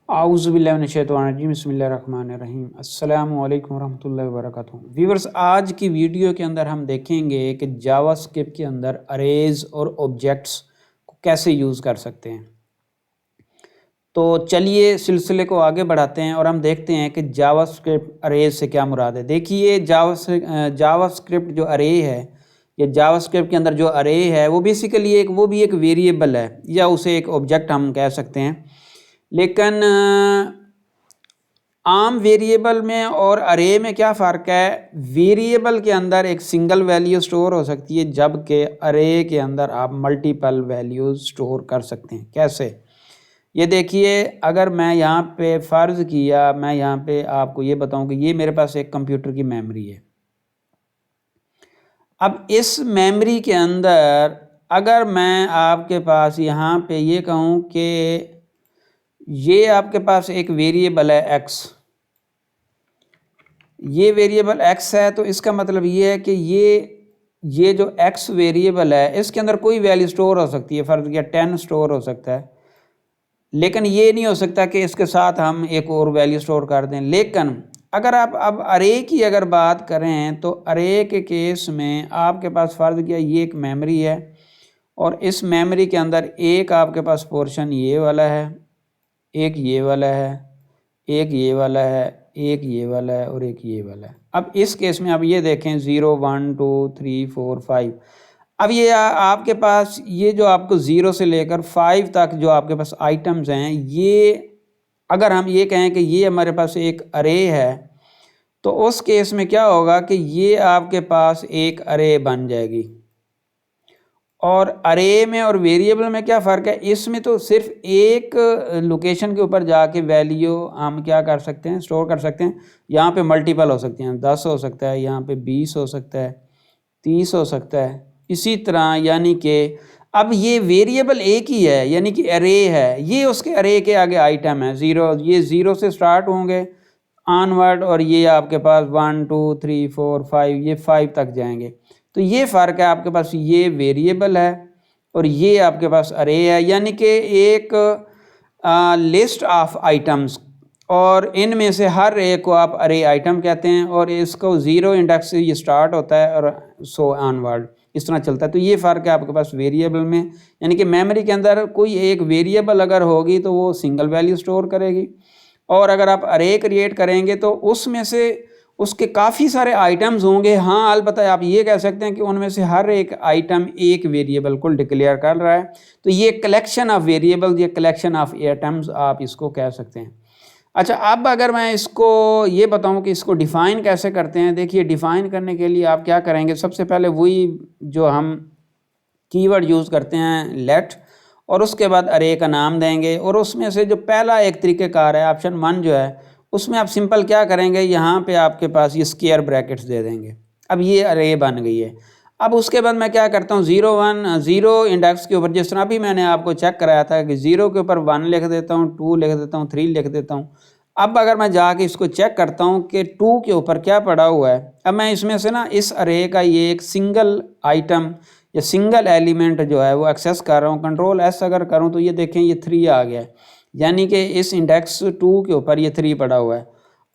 आऊज़ुबिल्लाहिमिनश्शैतानिर्रजीम बिस्मिल्लाहिर्रहमानिर्रहीम अस्सलामु अलैकुम वरहमतुल्लाहि वबरकातुहू। व्यूअर्स, आज की वीडियो के अंदर हम देखेंगे कि जावास्क्रिप्ट के अंदर अरेज और ऑब्जेक्ट्स को कैसे यूज़ कर सकते हैं। तो चलिए सिलसिले को आगे बढ़ाते हैं और हम देखते हैं कि जावास्क्रिप्ट अरेज से क्या मुराद है। देखिए जावास्क्रिप्ट जो अरे है या जावास्क्रिप्ट के अंदर जो अरे है वो बेसिकली वो भी एक वेरिएबल है या उसे एक ऑब्जेक्ट हम कह सकते हैं। लेकिन आम वेरिएबल में और अरे में क्या फ़र्क है? वेरिएबल के अंदर एक सिंगल वैल्यू स्टोर हो सकती है, जबकि अरे के अंदर आप मल्टीपल वैल्यूज़ स्टोर कर सकते हैं। कैसे? ये देखिए, अगर मैं यहाँ पे फ़र्ज़ किया, मैं यहाँ पे आपको ये बताऊँ कि ये मेरे पास एक कंप्यूटर की मेमोरी है। अब इस मेमोरी के अंदर अगर मैं आपके पास यहाँ पे ये कहूँ कि ये आपके पास एक वेरिएबल है एक्स, ये वेरिएबल एक्स है, तो इसका मतलब ये है कि ये जो एक्स वेरिएबल है इसके अंदर कोई वैल्यू स्टोर हो सकती है। फ़र्ज़ किया 10 स्टोर हो सकता है, लेकिन ये नहीं हो सकता कि इसके साथ हम एक और वैल्यू स्टोर कर दें। लेकिन अगर आप अब अरे की अगर बात करें तो अरे के केस में आपके पास फ़र्ज़ किया ये एक मेमोरी है और इस मेमोरी के अंदर एक आपके पास पोर्शन ये वाला है, एक ये वाला है, एक ये वाला है, एक ये वाला है और एक ये वाला है। अब इस केस में आप ये देखें 0 1 2 3 4 5। अब ये आपके पास ये जो आपको 0 से लेकर 5 तक जो आपके पास आइटम्स हैं, ये अगर हम ये कहें कि ये हमारे पास एक अरे है, तो उस केस में क्या होगा कि ये आपके पास एक अरे बन जाएगी। और अरे में और वेरिएबल में क्या फ़र्क है? इसमें तो सिर्फ एक लोकेशन के ऊपर जाके वैल्यू हम क्या कर सकते हैं, स्टोर कर सकते हैं। यहाँ पे मल्टीपल हो सकते हैं, 10 हो सकता है, यहाँ पे 20 हो सकता है, 30 हो सकता है, इसी तरह। यानी कि अब ये वेरिएबल एक ही है, यानी कि अरे है, ये उसके अरे के आगे आइटम है 0, ये 0 से स्टार्ट होंगे ऑनवर्ड और ये आपके पास 1 2 3 4 5, ये 5 तक जाएंगे। तो ये फ़र्क है, आपके पास ये वेरिएबल है और ये आपके पास अरे है, यानी कि एक लिस्ट ऑफ आइटम्स, और इनमें से हर एक को आप अरे आइटम कहते हैं और इसको 0 इंडेक्स से ये स्टार्ट होता है और सो ऑनवर्ड इस तरह चलता है। तो ये फ़र्क है आपके पास वेरिएबल में, यानी कि मेमोरी के अंदर कोई एक वेरिएबल अगर होगी तो वो सिंगल वैल्यू स्टोर करेगी, और अगर आप अरे क्रिएट करेंगे तो उसमें से उसके काफ़ी सारे आइटम्स होंगे। हाँ, अलबत्ता आप ये कह सकते हैं कि उनमें से हर एक आइटम एक वेरिएबल को डिक्लेयर कर रहा है। तो ये कलेक्शन ऑफ वेरिएबल, ये कलेक्शन ऑफ आइटम्स आप इसको कह सकते हैं। अच्छा, अब अगर मैं इसको ये बताऊं कि इसको डिफ़ाइन कैसे करते हैं। देखिए, डिफ़ाइन करने के लिए आप क्या करेंगे, सबसे पहले वही जो हम कीवर्ड यूज़ करते हैं लेट, और उसके बाद अरे का नाम देंगे, और उसमें से जो पहला एक तरीक़ेकार है ऑप्शन 1 जो है, उसमें आप सिंपल क्या करेंगे, यहाँ पे आपके पास ये स्क्वायर ब्रैकेट्स दे देंगे। अब ये अरे बन गई है। अब उसके बाद मैं क्या करता हूँ, 0 1 0 इंडेक्स के ऊपर, जिस तरह भी मैंने आपको चेक कराया था कि 0 के ऊपर 1 लिख देता हूँ, 2 लिख देता हूँ, 3 लिख देता हूँ। अब अगर मैं जाके इसको चेक करता हूँ कि 2 के ऊपर क्या पड़ा हुआ है, अब मैं इसमें से ना इस अरे का ये एक सिंगल आइटम या सिंगल एलिमेंट जो है वो एक्सेस कर रहा हूँ। कंट्रोल एस अगर करूँ तो ये देखें ये 3 आ गया है, यानी कि इस इंडेक्स 2 के ऊपर ये 3 पड़ा हुआ है।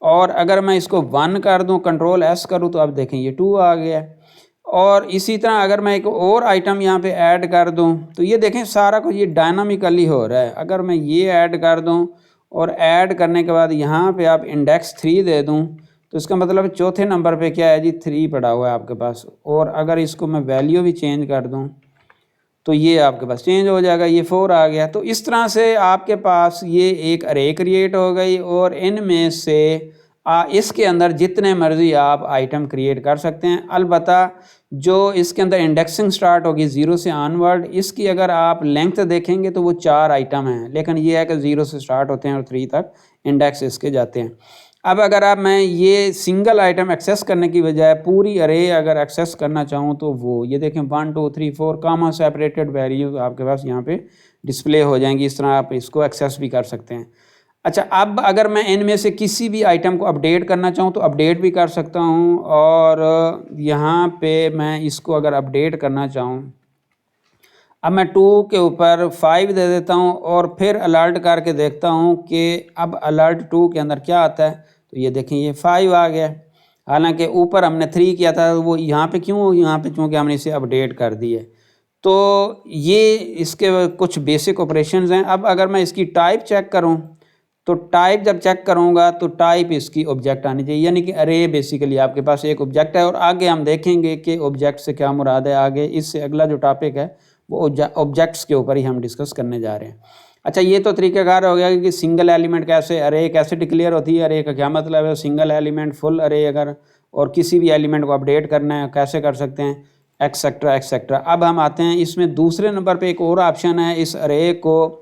और अगर मैं इसको 1 कर दूं, कंट्रोल एस करूं, तो आप देखें ये 2 आ गया है। और इसी तरह अगर मैं एक और आइटम यहाँ पे ऐड कर दूं तो ये देखें सारा कुछ ये डायनामिकली हो रहा है। अगर मैं ये ऐड कर दूं और ऐड करने के बाद यहाँ पे आप इंडेक्स 3 दे दूं तो इसका मतलब चौथे नंबर पे क्या है जी, 3 पड़ा हुआ है आपके पास। और अगर इसको मैं वैल्यू भी चेंज कर दूं तो ये आपके पास चेंज हो जाएगा, ये 4 आ गया। तो इस तरह से आपके पास ये एक अरे क्रिएट हो गई, और इनमें से इसके अंदर जितने मर्जी आप आइटम क्रिएट कर सकते हैं। अलबत्ता जो इसके अंदर इंडेक्सिंग स्टार्ट होगी 0 से ऑनवर्ड, इसकी अगर आप लेंथ देखेंगे तो वो 4 आइटम हैं, लेकिन ये है कि 0 से स्टार्ट होते हैं और 3 तक इंडेक्स इसके जाते हैं। अब अगर आप मैं ये सिंगल आइटम एक्सेस करने की बजाय पूरी अरे अगर एक्सेस करना चाहूँ तो वो ये देखें 1 2 3 4 कामा सेपरेटेड वैल्यूज आपके पास यहाँ पे डिस्प्ले हो जाएंगी। इस तरह आप इसको एक्सेस भी कर सकते हैं। अच्छा, अब अगर मैं इनमें से किसी भी आइटम को अपडेट करना चाहूँ तो अपडेट भी कर सकता हूँ, और यहाँ पे मैं इसको अगर अपडेट करना चाहूँ, अब मैं 2 के ऊपर 5 दे देता हूँ और फिर अलर्ट करके देखता हूँ कि अब अलर्ट 2 के अंदर क्या आता है। तो ये देखें ये 5 आ गया। हालांकि ऊपर हमने 3 किया था, वो यहाँ पे क्यों, यहाँ पे चूँकि हमने इसे अपडेट कर दी है। तो ये इसके कुछ बेसिक ऑपरेशंस हैं। अब अगर मैं इसकी टाइप चेक करूँ तो टाइप जब चेक करूँगा तो टाइप इसकी ऑब्जेक्ट आनी चाहिए, यानी कि अरे बेसिकली आपके पास एक ऑब्जेक्ट है। और आगे हम देखेंगे कि ऑब्जेक्ट से क्या मुराद है। आगे इससे अगला जो टॉपिक है वो ऑब्जेक्ट्स के ऊपर ही हम डिस्कस करने जा रहे हैं। अच्छा, ये तो तरीक़ाकार हो गया कि सिंगल एलिमेंट कैसे, अरे कैसे डिक्लेयर होती है, अरे का क्या मतलब है, सिंगल एलिमेंट, फुल अरे, अगर और किसी भी एलिमेंट को अपडेट करना है कैसे कर सकते हैं, एक्सेट्रा एक्सेट्रा। अब हम आते हैं इसमें दूसरे नंबर पे एक और ऑप्शन है इस अरे को,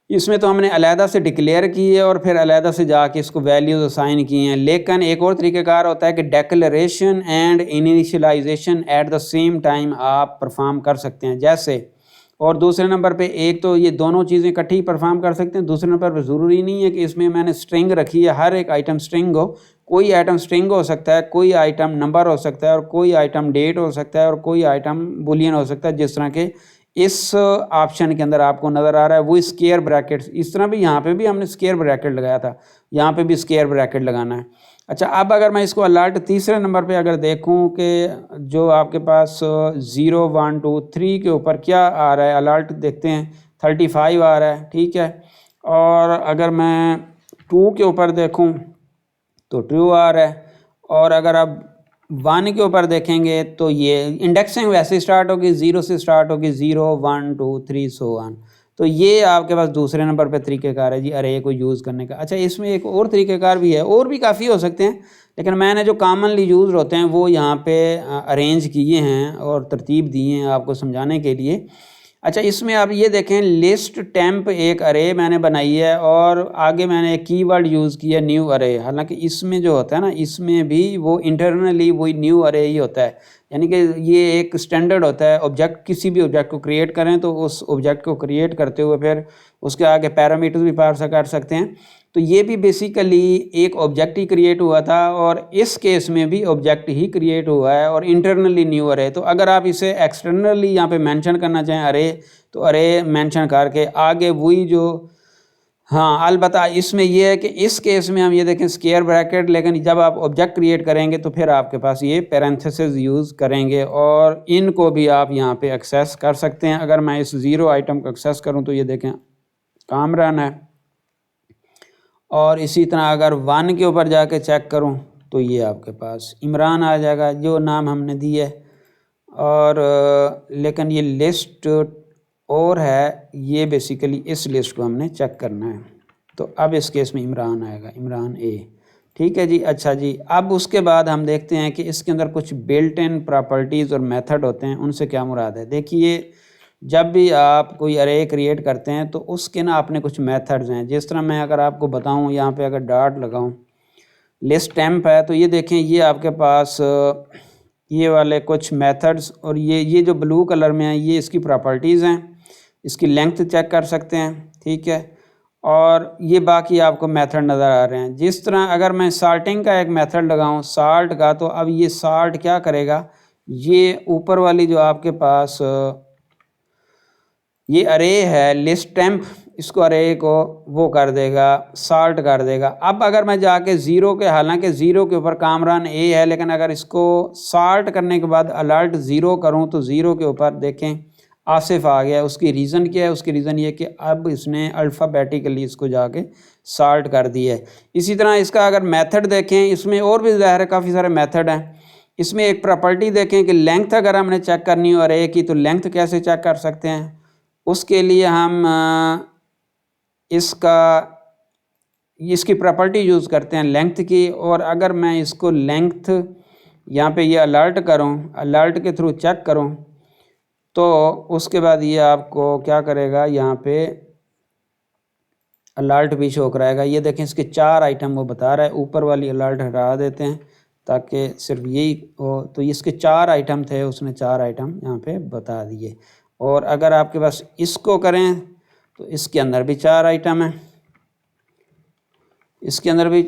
इसमें तो हमने अलहदा से डिक्लेयर की है और फिर अलहदा से जाके इसको वैल्यूज असाइन की हैं। लेकिन एक और तरीक़ाकार होता है कि declaration and initialization at the same time आप परफॉर्म कर सकते हैं। जैसे, और दूसरे नंबर पे एक तो ये दोनों चीज़ें इकट्ठी परफॉर्म कर सकते हैं। दूसरे नंबर पे ज़रूरी नहीं है कि इसमें मैंने स्ट्रिंग रखी है, हर एक आइटम स्ट्रिंग हो। कोई आइटम स्ट्रिंग हो सकता है, कोई आइटम नंबर हो सकता है, और कोई आइटम डेट हो सकता है, और कोई आइटम बुलियन हो सकता है। जिस तरह के इस ऑप्शन के अंदर आपको नज़र आ रहा है वो स्क्वायर ब्रैकेट्स, इस तरह भी यहाँ पे भी हमने स्क्वायर ब्रैकेट लगाया था, यहाँ पे भी स्क्वायर ब्रैकेट लगाना है। अच्छा, अब अगर मैं इसको अलर्ट तीसरे नंबर पे अगर देखूँ कि जो आपके पास 0 1 2 3 के ऊपर क्या आ रहा है, अलर्ट देखते हैं 35 आ रहा है, ठीक है। और अगर मैं 2 के ऊपर देखूँ तो ट्रू आ रहा है। और अगर आप 1 के ऊपर देखेंगे तो ये इंडेक्सिंग वैसे स्टार्ट होगी, 0 से स्टार्ट होगी, 0 1 2 3 सो ऑन। तो ये आपके पास दूसरे नंबर पे तरीक़ेकार है जी अरे को यूज़ करने का। अच्छा, इसमें एक और तरीक़ेकार भी है, और भी काफ़ी हो सकते हैं, लेकिन मैंने जो कॉमनली यूज़ होते हैं वो यहाँ पे अरेंज किए हैं और तरतीब दी हैं आपको समझाने के लिए। अच्छा, इसमें आप ये देखें लिस्ट टेम्प एक अरे मैंने बनाई है और आगे मैंने एक कीवर्ड यूज़ किया न्यू अरे। हालांकि इसमें जो होता है ना, इसमें भी वो इंटरनली वही न्यू अरे ही होता है, यानी कि ये एक स्टैंडर्ड होता है। ऑब्जेक्ट, किसी भी ऑब्जेक्ट को क्रिएट करें तो उस ऑब्जेक्ट को क्रिएट करते हुए फिर उसके आगे पैरामीटर्स भी पास कर सकते हैं। तो ये भी बेसिकली एक ऑब्जेक्ट ही क्रिएट हुआ था और इस केस में भी ऑब्जेक्ट ही क्रिएट हुआ है और इंटरनली न्यू अरे। तो अगर आप इसे एक्सटर्नली यहाँ पे मेंशन करना चाहें अरे, तो अरे मेंशन करके आगे वही जो, हाँ अलबत्ता इसमें यह है कि इस केस में हम ये देखें स्क्वायर ब्रैकेट, लेकिन जब आप ऑब्जेक्ट क्रिएट करेंगे तो फिर आपके पास ये पैरेंथेसिस यूज़ करेंगे और इनको भी आप यहाँ पे एक्सेस कर सकते हैं। अगर मैं इस 0 आइटम को एक्सेस करूँ तो ये देखें कामरान है, और इसी तरह अगर 1 के ऊपर जाके चेक करूं तो ये आपके पास इमरान आ जाएगा जो नाम हमने दी है। और लेकिन ये लिस्ट और है, ये बेसिकली इस लिस्ट को हमने चेक करना है। तो अब इस केस में इमरान आएगा, इमरान ए, ठीक है जी। अच्छा जी, अब उसके बाद हम देखते हैं कि इसके अंदर कुछ बिल्ट इन प्रॉपर्टीज़ और मेथड होते हैं, उनसे क्या मुराद है। देखिए, जब भी आप कोई अरे क्रिएट करते हैं तो उसके ना अपने कुछ मेथड्स हैं। जिस तरह मैं अगर आपको बताऊं, यहाँ पे अगर डॉट लगाऊं, लिस्ट टेम्प है, तो ये देखें ये आपके पास ये वाले कुछ मेथड्स, और ये जो ब्लू कलर में है ये इसकी प्रॉपर्टीज़ हैं। इसकी लेंथ चेक कर सकते हैं, ठीक है। और ये बाकी आपको मेथड नज़र आ रहे हैं। जिस तरह अगर मैं साल्टिंग का एक मेथड लगाऊं साल्ट का, तो अब ये साल्ट क्या करेगा, ये ऊपर वाली जो आपके पास ये अरे है लिस्ट टेम्प, इसको अरे को वो कर देगा, साल्ट कर देगा। अब अगर मैं जाके 0 के, हालांकि 0 के ऊपर कामरान ए है, लेकिन अगर इसको साल्ट करने के बाद अलर्ट 0 करूं तो 0 के ऊपर देखें आसिफ आ गया। उसकी रीज़न क्या है, उसकी रीज़न ये कि अब इसने अल्फ़ाबेटिकली इसको जाके साल्ट कर दिया है। इसी तरह इसका अगर मेथड देखें, इसमें और भी ज़ाहिर है काफ़ी सारे मेथड हैं। इसमें एक प्रॉपर्टी देखें कि लेंथ अगर हमने चेक करनी हो अरे की, तो लेंथ कैसे चेक कर सकते हैं। उसके लिए हम इसकी प्रॉपर्टी यूज़ करते हैं लेंथ की। और अगर मैं इसको लेंथ यहाँ पे ये अलर्ट करूँ, अलर्ट के थ्रू चेक करूँ, तो उसके बाद ये आपको क्या करेगा, यहाँ पे अलर्ट भी शो कराएगा। ये देखें इसके 4 आइटम वो बता रहा है। ऊपर वाली अलर्ट हटा देते हैं ताकि सिर्फ यही हो। तो इसके 4 आइटम थे, उसने 4 आइटम यहाँ पे बता दिए। और अगर आपके पास इसको करें तो इसके अंदर भी 4 आइटम हैं, इसके अंदर भी,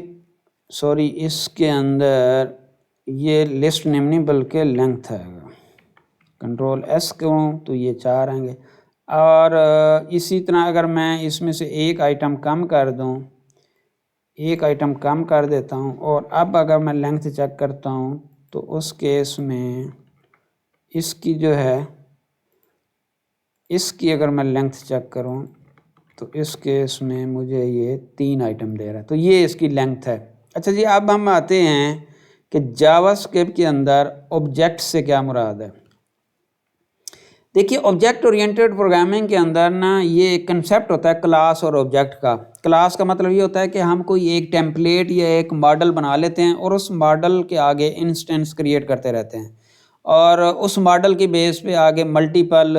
सॉरी इसके अंदर ये लिस्ट नेम नहीं बल्कि लेंथ है। कंट्रोल एस करूँ तो ये 4 आएंगे। और इसी तरह अगर मैं इसमें से एक आइटम कम कर दूँ, एक आइटम कम कर देता हूँ, और अब अगर मैं लेंथ चेक करता हूँ तो उस केस में इसकी जो है, इसकी अगर मैं लेंथ चेक करूँ तो इस केस में मुझे ये 3 आइटम दे रहा है, तो ये इसकी लेंथ है। अच्छा जी, अब हम आते हैं कि जावास्क्रिप्ट के अंदर ऑब्जेक्ट से क्या मुराद है। देखिए, ऑब्जेक्ट ओरिएंटेड प्रोग्रामिंग के अंदर ना ये एक कंसेप्ट होता है क्लास और ऑब्जेक्ट का। क्लास का मतलब ये होता है कि हम कोई एक टेम्पलेट या एक मॉडल बना लेते हैं और उस मॉडल के आगे इंस्टेंस क्रिएट करते रहते हैं, और उस मॉडल के बेस पे आगे मल्टीपल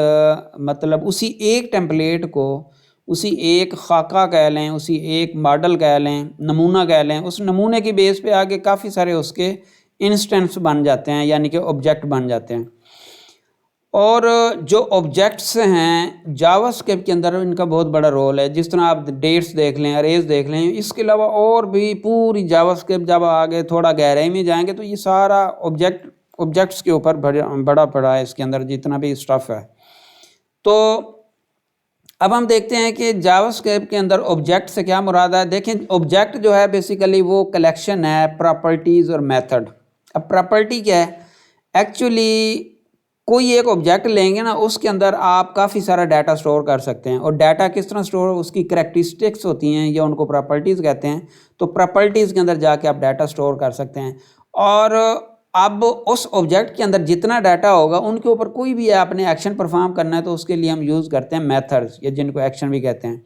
मतलब उसी एक टेम्पलेट को, उसी एक खाका कह लें, उसी एक मॉडल कह लें, नमूना कह लें, उस नमूने की बेस पे आगे काफ़ी सारे उसके इंस्टेंस बन जाते हैं, यानी कि ऑब्जेक्ट बन जाते हैं। और जो ऑब्जेक्ट्स हैं जावास्क्रिप्ट के अंदर इनका बहुत बड़ा रोल है। जिस तरह आप डेट्स देख लें, अरेज देख लें, इसके अलावा और भी पूरी जावास्क्रिप्ट जब आगे थोड़ा गहराई में जाएंगे तो ये सारा ऑब्जेक्ट्स के ऊपर बड़ा पड़ा है इसके अंदर जितना भी स्टफ है। तो अब हम देखते हैं कि जावास्क्रिप्ट के अंदर ऑब्जेक्ट से क्या मुराद है। देखें, ऑब्जेक्ट जो है बेसिकली वो कलेक्शन है प्रॉपर्टीज़ और मेथड। अब प्रॉपर्टी क्या है, एक्चुअली कोई एक ऑब्जेक्ट लेंगे ना, उसके अंदर आप काफ़ी सारा डाटा स्टोर कर सकते हैं। और डाटा किस तरह स्टोर, उसकी करैक्टरिस्टिक्स होती हैं या उनको प्रॉपर्टीज़ कहते हैं। तो प्रॉपर्टीज़ के अंदर जाके आप डाटा स्टोर कर सकते हैं, और अब उस ऑब्जेक्ट के अंदर जितना डाटा होगा उनके ऊपर कोई भी आपने एक्शन परफॉर्म करना है तो उसके लिए हम यूज़ करते हैं मेथड्स, या जिनको एक्शन भी कहते हैं।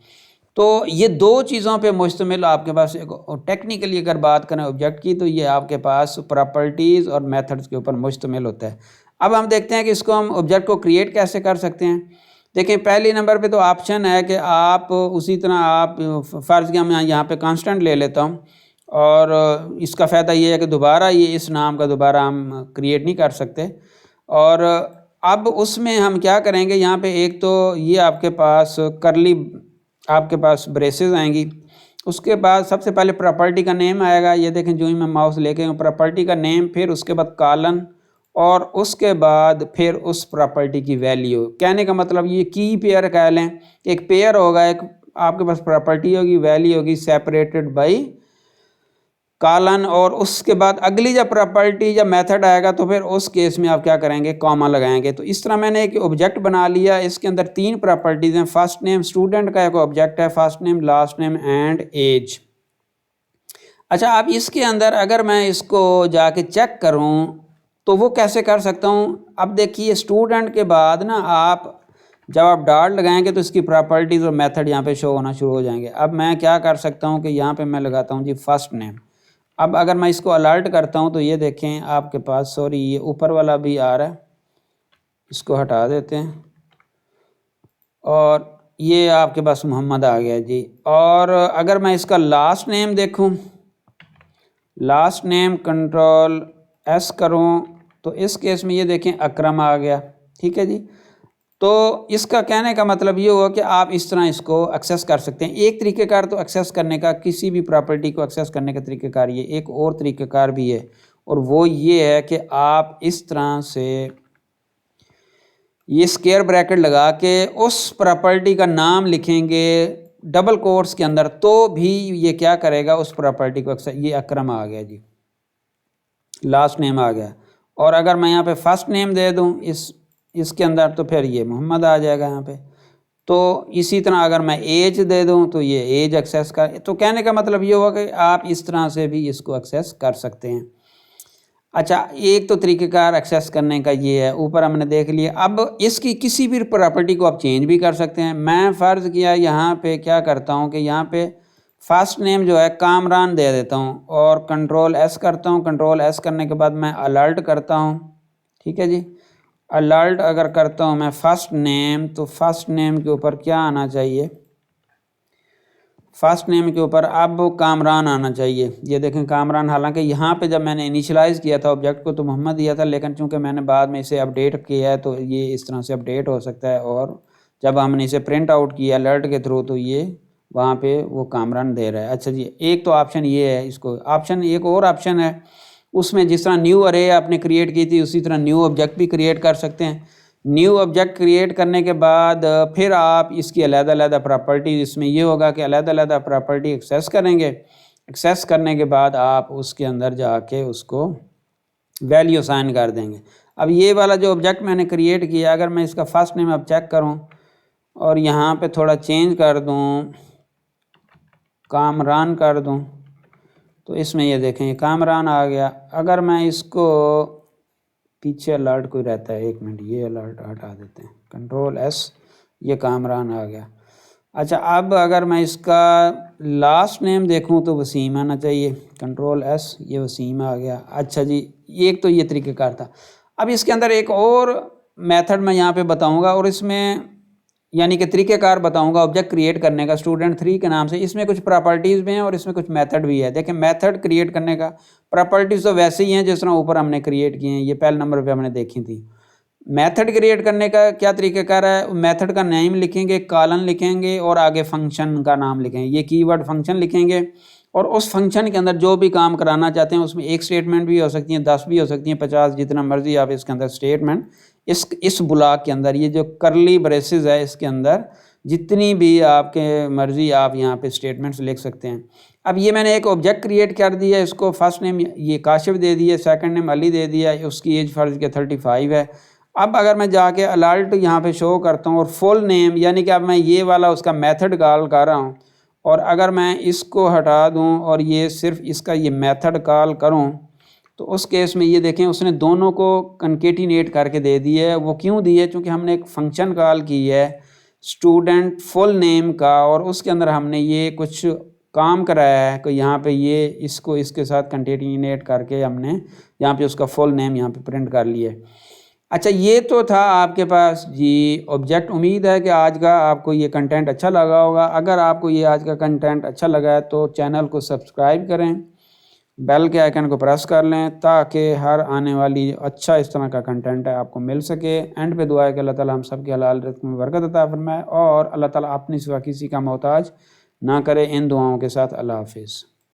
तो ये दो चीज़ों पे मुश्तमिल आपके पास एक टेक्निकली अगर बात करें ऑब्जेक्ट की, तो ये आपके पास प्रॉपर्टीज़ और मेथड्स के ऊपर मुश्तमिल होता है। अब हम देखते हैं कि इसको हम ऑब्जेक्ट को क्रिएट कैसे कर सकते हैं। देखें, पहले नंबर पे तो ऑप्शन है कि आप उसी तरह आप फ़र्ज़ किया मैं यहाँ पे कांस्टेंट ले लेता हूँ, और इसका फ़ायदा ये है कि दोबारा ये इस नाम का दोबारा हम क्रिएट नहीं कर सकते। और अब उसमें हम क्या करेंगे, यहाँ पे एक तो ये आपके पास करली आपके पास ब्रेसेस आएंगी, उसके बाद सबसे पहले प्रॉपर्टी का नेम आएगा। ये देखें, जो ही मैं माउस लेके प्रॉपर्टी का नेम, फिर उसके बाद कॉलन, और उसके बाद फिर उस प्रॉपर्टी की वैल्यू। कहने का मतलब ये की पेयर कह लें, एक पेयर होगा, एक आपके पास प्रॉपर्टी होगी, वैल्यू होगी सेपरेटेड बाय कॉलन, और उसके बाद अगली जब प्रॉपर्टी या मेथड आएगा तो फिर उस केस में आप क्या करेंगे, कॉमा लगाएंगे। तो इस तरह मैंने एक ऑब्जेक्ट बना लिया, इसके अंदर 3 प्रॉपर्टीज़ हैं। फर्स्ट नेम, स्टूडेंट का एक ऑब्जेक्ट है, first name, last name and age. अच्छा, अब इसके अंदर अगर मैं इसको जाके चेक करूं तो वो कैसे कर सकता हूं। अब देखिए, स्टूडेंट के बाद ना आप जब आप डॉट लगाएंगे तो इसकी प्रॉपर्टीज़ और मेथड यहाँ पे शो होना शुरू हो जाएंगे। अब मैं क्या कर सकता हूँ कि यहाँ पे मैं लगाता हूँ जी फर्स्ट नेम। अब अगर मैं इसको अलर्ट करता हूँ तो ये देखें आपके पास, सॉरी ये ऊपर वाला भी आ रहा है, इसको हटा देते हैं, और ये आपके पास मोहम्मद आ गया जी। और अगर मैं इसका लास्ट नेम देखूँ, लास्ट नेम कंट्रोल एस करूँ तो इस केस में ये देखें अकरम आ गया। ठीक है जी। तो इसका कहने का मतलब ये हुआ कि आप इस तरह इसको एक्सेस कर सकते हैं। एक तरीक़ेकार तो एक्सेस करने का, किसी भी प्रॉपर्टी को एक्सेस करने का तरीक़ेकार ये, एक और तरीक़ेकार भी है, और वो ये है कि आप इस तरह से ये स्क्वायर ब्रैकेट लगा के उस प्रॉपर्टी का नाम लिखेंगे डबल कोट्स के अंदर, तो भी ये क्या करेगा, उस प्रॉपर्टी को एक्सेस। ये अकरम आ गया जी, लास्ट नेम आ गया। और अगर मैं यहाँ पे फर्स्ट नेम दे दूँ इसके अंदर तो फिर ये मोहम्मद आ जाएगा यहाँ पे। तो इसी तरह अगर मैं एज दे दूँ तो ये एज एक्सेस कर। तो कहने का मतलब ये हुआ कि आप इस तरह से भी इसको एक्सेस कर सकते हैं। अच्छा, एक तो तरीक़ेकार एक्सेस करने का ये है, ऊपर हमने देख लिया। अब इसकी किसी भी प्रॉपर्टी को आप चेंज भी कर सकते हैं। मैं फ़र्ज़ किया यहाँ पे क्या करता हूँ कि यहाँ पे फर्स्ट नेम जो है कामरान दे देता हूँ, और कंट्रोल एस करता हूँ। कंट्रोल एस करने के बाद मैं अलर्ट करता हूँ। ठीक है जी। अलर्ट अगर करता हूँ मैं फर्स्ट नेम, तो फर्स्ट नेम के ऊपर क्या आना चाहिए, फर्स्ट नेम के ऊपर अब कामरान आना चाहिए। ये देखें कामरान, हालांकि यहाँ पे जब मैंने इनिशियलाइज़ किया था ऑब्जेक्ट को तो मोहम्मद दिया था, लेकिन चूंकि मैंने बाद में इसे अपडेट किया है तो ये इस तरह से अपडेट हो सकता है। और जब हमने इसे प्रिंट आउट किया अलर्ट के थ्रू तो ये वहाँ पे वो कामरान दे रहा है। अच्छा जी, एक तो ऑप्शन ये है। इसको ऑप्शन, एक और ऑप्शन है उसमें, जिस तरह न्यू अरे आपने क्रिएट की थी उसी तरह न्यू ऑब्जेक्ट भी क्रिएट कर सकते हैं। न्यू ऑब्जेक्ट क्रिएट करने के बाद फिर आप इसकी अलग-अलग प्रॉपर्टी, इसमें ये होगा कि अलग-अलग प्रॉपर्टी एक्सेस करेंगे। एक्सेस करने के बाद आप उसके अंदर जाके उसको वैल्यू असाइन कर देंगे। अब ये वाला जो ऑब्जेक्ट मैंने क्रिएट किया, अगर मैं इसका फर्स्ट नेम अब चेक करूं और यहाँ पे थोड़ा चेंज कर दूं, कामरान कर दूं, तो इसमें ये देखें ये कामरान आ गया। अगर मैं इसको पीछे अलर्ट कोई रहता है, एक मिनट, ये अलर्ट हटा देते हैं, कंट्रोल एस, ये कामरान आ गया। अच्छा, अब अगर मैं इसका लास्ट नेम देखूं तो वसीम आना चाहिए, कंट्रोल एस, ये वसीम आ गया। अच्छा जी, एक तो ये तरीक़ेकार था। अब इसके अंदर एक और मेथड मैं यहाँ पे बताऊंगा और इसमें यानी कि तरीक़ेकार बताऊंगा ऑब्जेक्ट क्रिएट करने का, स्टूडेंट 3 के नाम से। इसमें कुछ प्रॉपर्टीज़ भी हैं और इसमें कुछ मेथड भी है। देखें, मेथड क्रिएट करने का, प्रॉपर्टीज़ तो वैसे ही हैं जिस तरह ऊपर हमने क्रिएट किए हैं, ये पहले नंबर पे हमने देखी थी। मेथड क्रिएट करने का क्या तरीक़ेकार है, मेथड का नेम लिखेंगे, कॉलन लिखेंगे और आगे फंक्शन का नाम लिखेंगे, ये कीवर्ड फंक्शन लिखेंगे और उस फंक्शन के अंदर जो भी काम कराना चाहते हैं उसमें एक स्टेटमेंट भी हो सकती है, 10 भी हो सकती हैं, 50, जितना मर्जी आप इसके अंदर स्टेटमेंट इस ब्लॉक के अंदर, ये जो करली ब्रेसेस है इसके अंदर जितनी भी आपके मर्जी आप यहाँ पे स्टेटमेंट्स लिख सकते हैं। अब ये मैंने एक ऑब्जेक्ट क्रिएट कर दिया, इसको फर्स्ट नेम ये काशिफ दे दिया, सेकंड नेम अली दे दिया, उसकी एज फर्ज के 35 है। अब अगर मैं जाके अलर्ट यहाँ पे शो करता हूँ और फुल नेम, यानी कि अब मैं ये वाला उसका मेथड कॉल कर रहा हूँ और अगर मैं इसको हटा दूँ और ये सिर्फ इसका ये मेथड कॉल करूँ तो उस केस में ये देखें उसने दोनों को कंकेटिनेट करके दे दिया है। वो क्यों दी है? क्योंकि हमने एक फंक्शन कॉल की है स्टूडेंट फुल नेम का और उसके अंदर हमने ये कुछ काम कराया है कि यहाँ पे ये इसको इसके साथ कंकेटिनेट करके हमने यहाँ पे उसका फुल नेम यहाँ पे प्रिंट कर लिया है। अच्छा, ये तो था आपके पास जी ऑब्जेक्ट। उम्मीद है कि आज का आपको ये कंटेंट अच्छा लगा होगा। अगर आपको ये आज का कंटेंट अच्छा लगा है तो चैनल को सब्सक्राइब करें, बेल के आइकन को प्रेस कर लें ताकि हर आने वाली अच्छा इस तरह का कंटेंट है आपको मिल सके। एंड पे दुआ है कि अल्लाह ताला हम सब के हलाल रिज़्क़ में बरकत अता फरमाए और अल्लाह ताला अपनी सिवा किसी का मोहताज ना करे। इन दुआओं के साथ अल्लाह हाफिज़।